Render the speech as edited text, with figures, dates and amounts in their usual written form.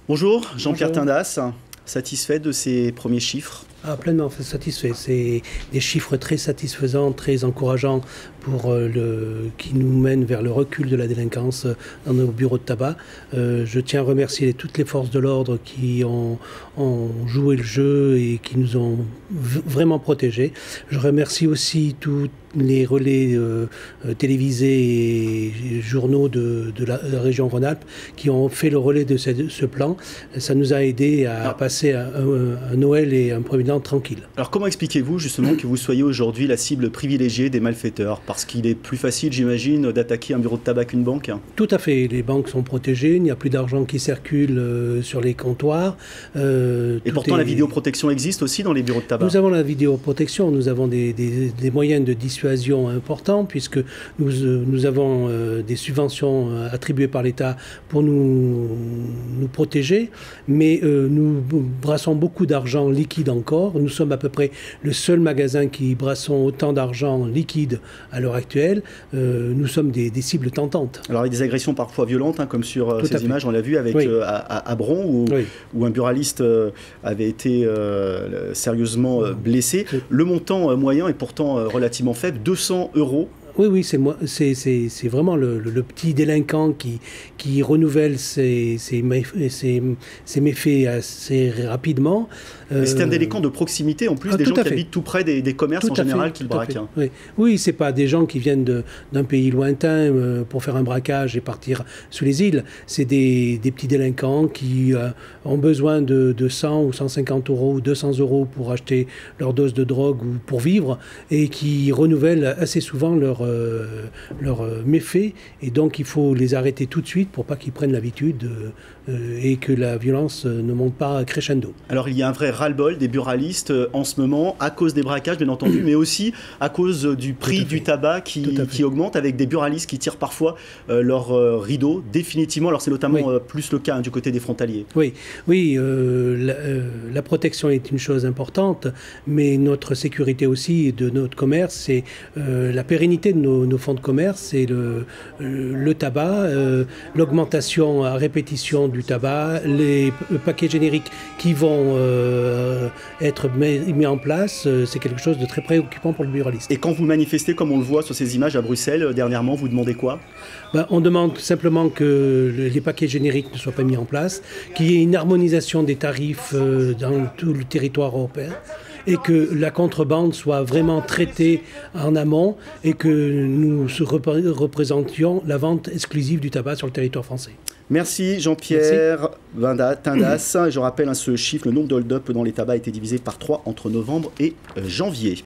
Bonjour, Jean-Pierre Bonjour. Tindas, satisfait de ces premiers chiffres? Pleinement satisfait. C'est des chiffres très satisfaisants, très encourageants qui nous mènent vers le recul de la délinquance dans nos bureaux de tabac. Je tiens à remercier toutes les forces de l'ordre qui ont joué le jeu et qui nous ont vraiment protégés. Je remercie aussi tous les relais télévisés et journaux de la région Rhône-Alpes qui ont fait le relais de ce plan. Ça nous a aidés à passer un Noël et un premier an tranquille. Alors comment expliquez-vous justement que vous soyez aujourd'hui la cible privilégiée des malfaiteurs? Parce qu'il est plus facile, j'imagine, d'attaquer un bureau de tabac qu'une banque? Tout à fait. Les banques sont protégées, il n'y a plus d'argent qui circule sur les comptoirs. Et pourtant la vidéoprotection existe aussi dans les bureaux de tabac? Nous avons la vidéoprotection, nous avons des moyens de dissuasion importants puisque nous avons des subventions attribuées par l'État pour nous protéger, mais nous brassons beaucoup d'argent liquide encore. Nous sommes à peu près le seul magasin qui brassons autant d'argent liquide à l'heure actuelle. Nous sommes des cibles tentantes. Alors avec des agressions parfois violentes, hein, comme sur ces images, on l'a vu avec à Bron, où un buraliste avait été sérieusement blessé. Le montant moyen est pourtant relativement faible, 200 €. Oui, c'est vraiment le petit délinquant qui renouvelle ses méfaits assez rapidement. C'est un délinquant de proximité, en plus des gens qui habitent tout près des commerces en général qu'il braque. Oui, c'est pas des gens qui viennent d'un pays lointain pour faire un braquage et partir sous les îles. C'est des petits délinquants qui ont besoin de 100 ou 150 € ou 200 € pour acheter leur dose de drogue ou pour vivre et qui renouvellent assez souvent leurs méfaits, et donc il faut les arrêter tout de suite pour pas qu'ils prennent l'habitude et que la violence ne monte pas crescendo. Alors il y a un vrai ras-le-bol des buralistes en ce moment, à cause des braquages bien entendu, mais aussi à cause du prix du tabac qui augmente, avec des buralistes qui tirent parfois leur rideau définitivement. Alors c'est notamment plus le cas du côté des frontaliers. Oui, la protection est une chose importante, mais notre sécurité aussi de notre commerce, c'est la pérennité de nos fonds de commerce, c'est le tabac, l'augmentation à répétition du tabac, les paquets génériques qui vont être mis en place, c'est quelque chose de très préoccupant pour le buraliste. Et quand vous manifestez, comme on le voit sur ces images à Bruxelles dernièrement, vous demandez quoi? On demande simplement que les paquets génériques ne soient pas mis en place, qu'il y ait une harmonisation des tarifs dans tout le territoire européen, et que la contrebande soit vraiment traitée en amont et que nous représentions la vente exclusive du tabac sur le territoire français. Merci Jean-Pierre Tindas. Je rappelle ce chiffre, le nombre de hold-up dans les tabacs a été divisé par 3 entre novembre et janvier.